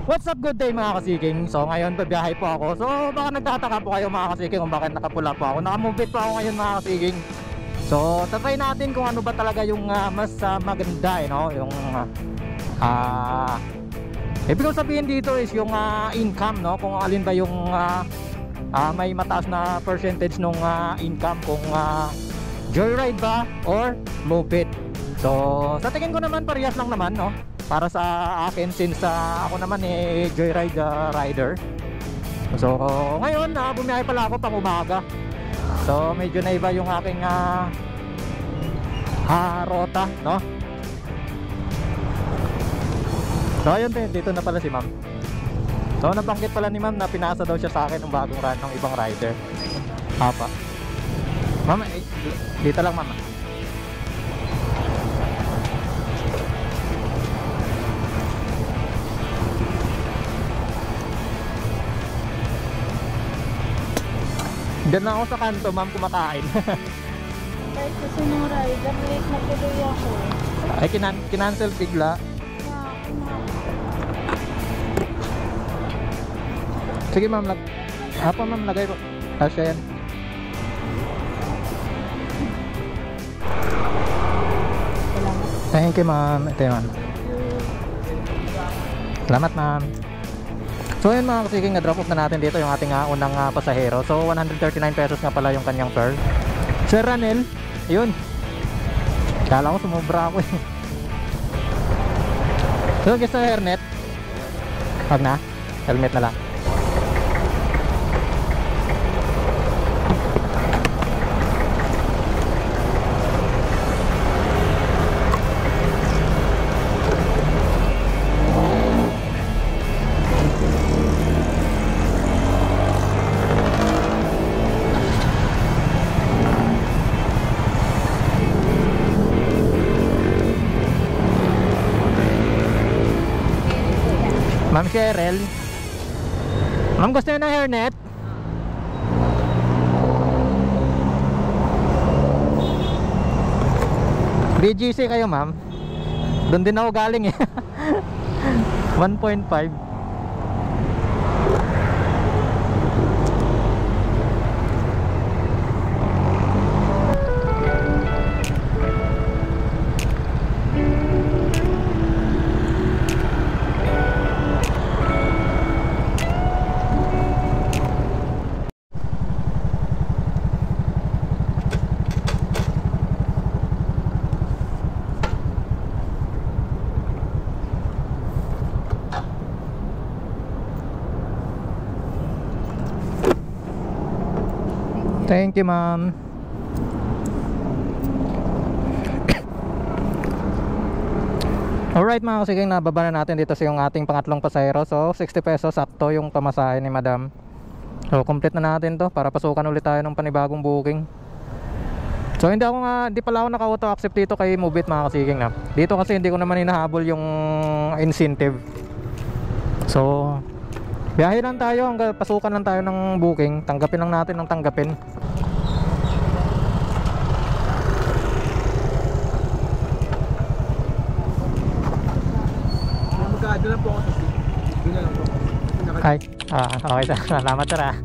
What's up, good day mga kasiking. So ngayon babiyahe po ako. So baka nagtataka po kayo mga kasiking kung bakit nakapula po ako. Nakamove po ako ngayon mga kasiking. So tatry natin kung ano ba talaga yung mas maganda no? Yung ibig kong sabihin dito is yung income no? Kung alin ba yung may mataas na percentage nung income, kung joyride ba or move it. So sa tingin ko naman parehas lang naman no, para sa akin, since ako naman joyride rider. So ngayon bumiyahe pala ako pang umaga. So medyo naiba yung aking rota no. So ayun, dito na pala si ma'am. So nabanggit pala ni ma'am na pinasa daw siya sa akin ng bagong run ng ibang rider. Apa ma'am, dito lang ma'am. Diyan na ako sa kanto ma'am, kumakain. Kahit kasi ng rider, late na tuloy ako. Ay kinancel bigla. Sige ma'am, apa ma'am, lagay po. Asya yan. Thank you ma'am. Ito yun ma'am. Salamat ma'am. So yun mga kasiking, na-drop off na natin dito yung ating unang pasahero. So 139 pesos nga pala yung kanyang fare. Sir Ranel, yun. Kala ko sumubra ako eh. So gusto hairnet? Wag na, helmet na lang. Ma'am Cheryl, ma'am gusto nyo ng hairnet? BGC kayo ma'am? Doon din ako galing eh. 1.5. Thank you ma'am. Alright mga kasiking, nababa na natin dito sa yung ating pangatlong pasahero. So 60 pesos sakto yung pamasahe ni madam. So complete na natin to para pasukan ulit tayo ng panibagong booking. So hindi pala ako naka-auto accept dito kay Move It mga kasiking na. Dito kasi hindi ko naman hinahabol yung incentive. So biyahe lang tayo hanggang pasukan lang tayo ng booking. Tanggapin lang natin ng tanggapin. Magkaado lang po ako sa seat. Doon na lang po. Ay, okay sir. Salamat sir ah.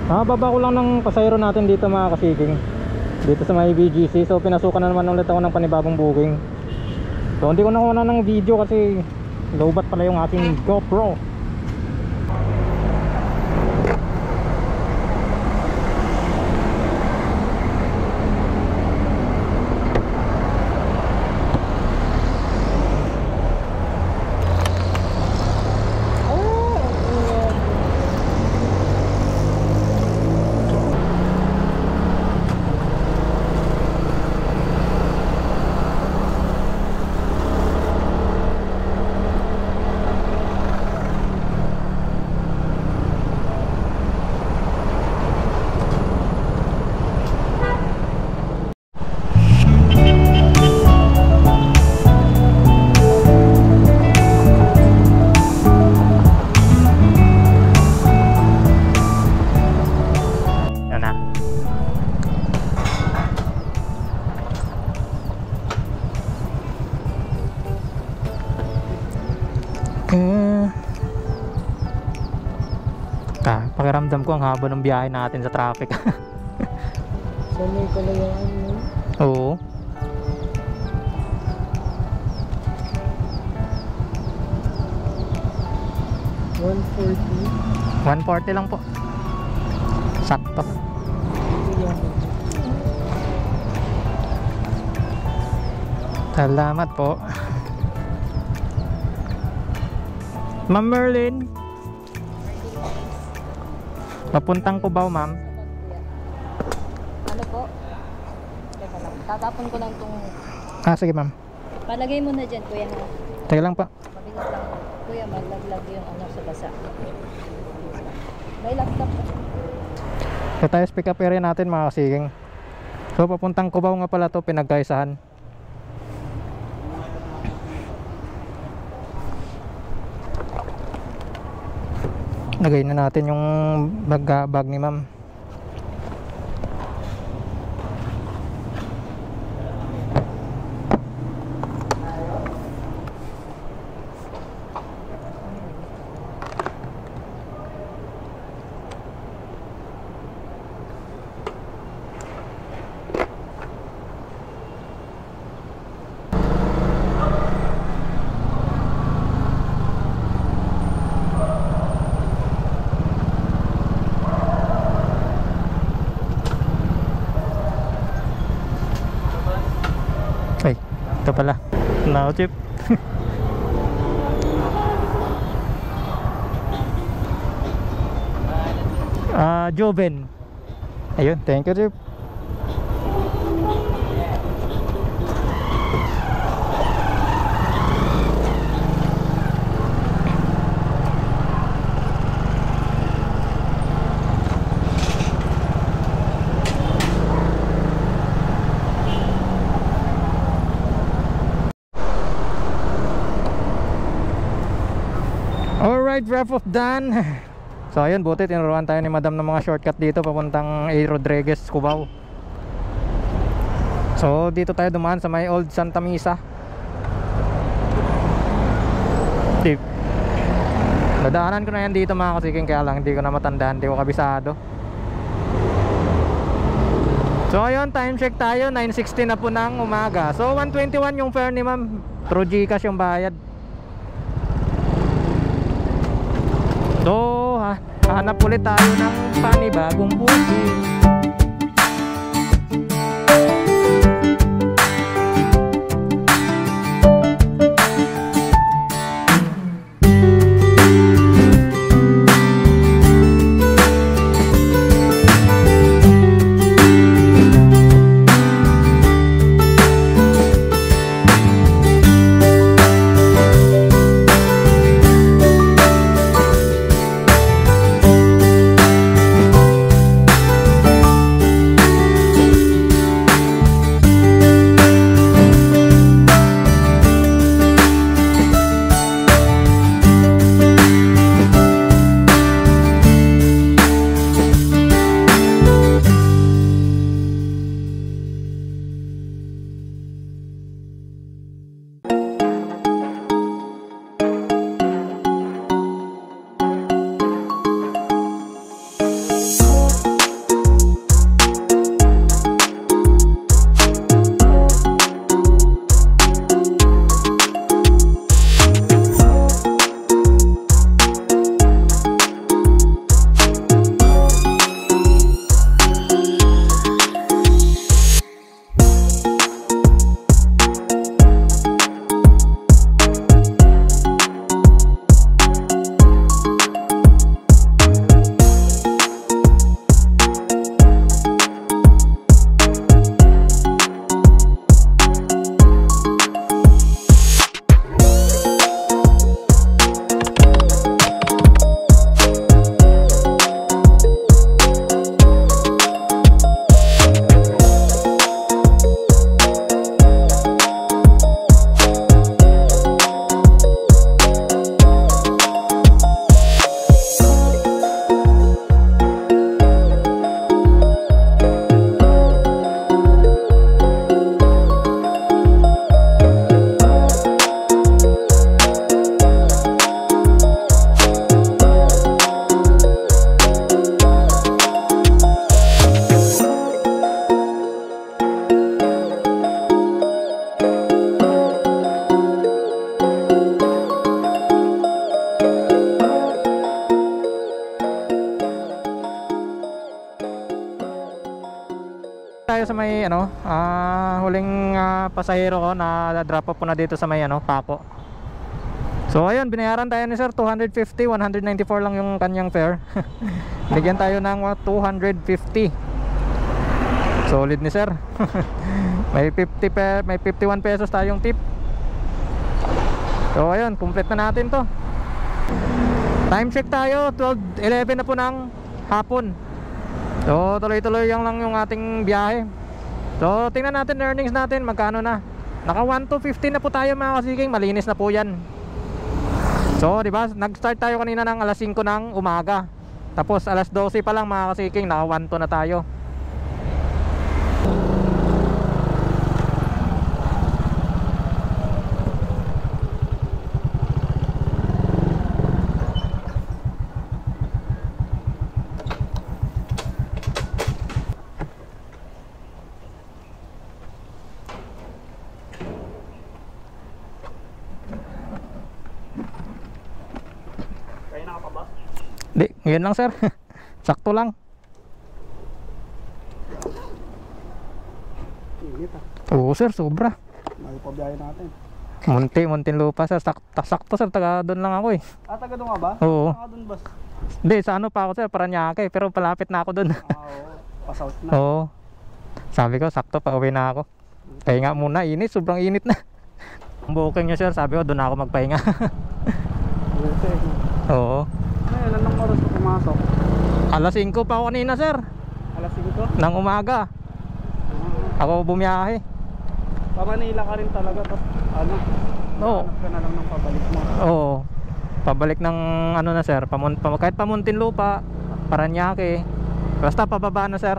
Baba ko lang ng pasayro natin dito mga kasiging, dito sa may BGC. So pinasukan na naman ulit ako ng panibagong booking. So hindi ko nakuha ng video kasi lowbat pala yung ating GoPro. Pakiramdam ko ang haba ng biyahe natin sa traffic. Sanay pala yan, no? Oo. $140 lang po. Sakto. Salamat po. Ma'am Merlin, papuntang Cubao ma'am. Ano po? Teka lang. Tatapon ko lang itong... Sige ma'am. Palagay mo na dyan, kuya ha. Teka lang pa. Mabilis lang. Kuya, maglaglag yung ano sa basa. May laptop. So tayo pick up area natin mga kasiging. So papuntang Cubao nga pala to, pinagkaisahan. Lagay na natin yung bag ni ma'am. Ay, ito pala. Now chip. Joven. Ayun, thank you chip. Alright, wrap up done. So ayun, buti tinuruan tayo ni madam ng mga shortcut dito papuntang A. Rodriguez, Cubao. So dito tayo dumaan sa may Old Santa Misa. Tip. Nadaanan ko na yan dito mga kasiging, kaya lang hindi ko na matandaan, hindi ko kabisado. So ayun, time check tayo, 9:60 na po ng umaga. So 121 yung fare ni ma'am, through GCash yung bayad. So hanap ulit tayo ng panibagong booking. tayo sa may ano, huling pasahero ko na drop off po na dito sa may ano, Paco. So ayun, binayaran tayo ni sir 250, 194 lang yung kanyang fare. Bigyan tayo ng 250. Solid ni sir. May 51 pesos tayong tip. So ayun, complete na natin to. Time check tayo, 12:11 na po ng hapon. So tuloy-tuloy lang yung ating biyahe. So tingnan natin earnings natin, magkano na. Naka 1,250 na po tayo mga kasiging, malinis na po yan. So di ba, nag-start tayo kanina ng alas 5 ng umaga. Tapos alas 12 pa lang mga kasiging, naka 1,2 na tayo. Di, ngayon lang sir. Sakto lang. Init ah. Oo sir, sobra. May pabiyahe natin. Muntin lupa sir. Sakto sir, taga doon lang ako eh. Taga doon nga ba? Oo. Taga doon bas. Hindi, sa ano pa ako sir, Paranaque, pero palapit na ako doon. Oo. Pa-south na. Oo. Sabi ko, sakto, pauwi na ako. Pahinga muna, init, sobrang init na. Ang booking nyo sir, sabi ko, doon ako magpahinga. Buti. Oo. Ngayon, anong oras ko pumasok? Alas 5 pa ako kanina sir, Alas 5? ng umaga. Ako bumiyahe. Pa Manila ka rin talaga. Tapos ano? Oo. Hanap ka na lang ng pabalik mo. Oo. Pabalik ng ano na sir, kahit Muntinlupa, Paranaque. Basta pababa na sir.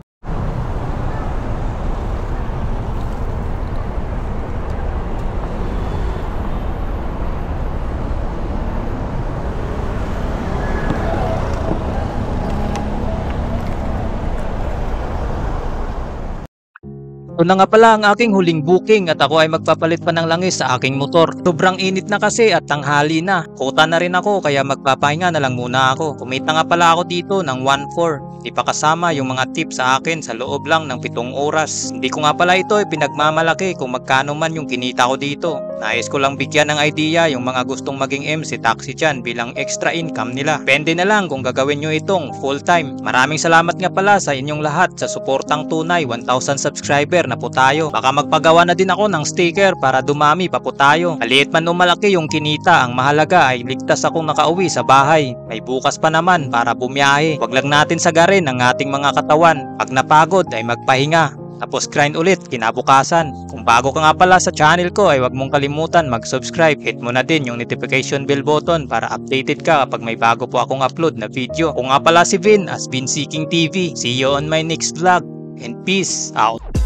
Ito na nga pala ang aking huling booking at ako ay magpapalit pa ng langis sa aking motor. Sobrang init na kasi at tanghali na. Kuta na rin ako kaya magpapahinga na lang muna ako. Kumita nga pala ako dito ng 1,400. Hindi pa kasama yung mga tip sa akin sa loob lang ng 7 oras. Hindi ko nga pala ito pinagmamalaki kung magkano man yung kinita ko dito. Nais ko lang bigyan ng idea yung mga gustong maging MC taxi dyan bilang extra income nila. Depende na lang kung gagawin nyo itong full time. Maraming salamat nga pala sa inyong lahat sa suportang tunay. 1,000 subscriber na po tayo. Baka magpagawa na din ako ng sticker para dumami pa po tayo. Maliit man o malaki yung kinita, ang mahalaga ay ligtas akong nakauwi sa bahay. May bukas pa naman para bumiyahe. Wag lang natin sagarin ang ating mga katawan. Pag napagod ay magpahinga. Tapos grind ulit kinabukasan. Kung bago ka nga pala sa channel ko ay wag mong kalimutan mag-subscribe. Hit mo na din yung notification bell button para updated ka kapag may bago po akong upload na video. Kung nga pala si Vin as Vin Seeking TV. See you on my next vlog and peace out.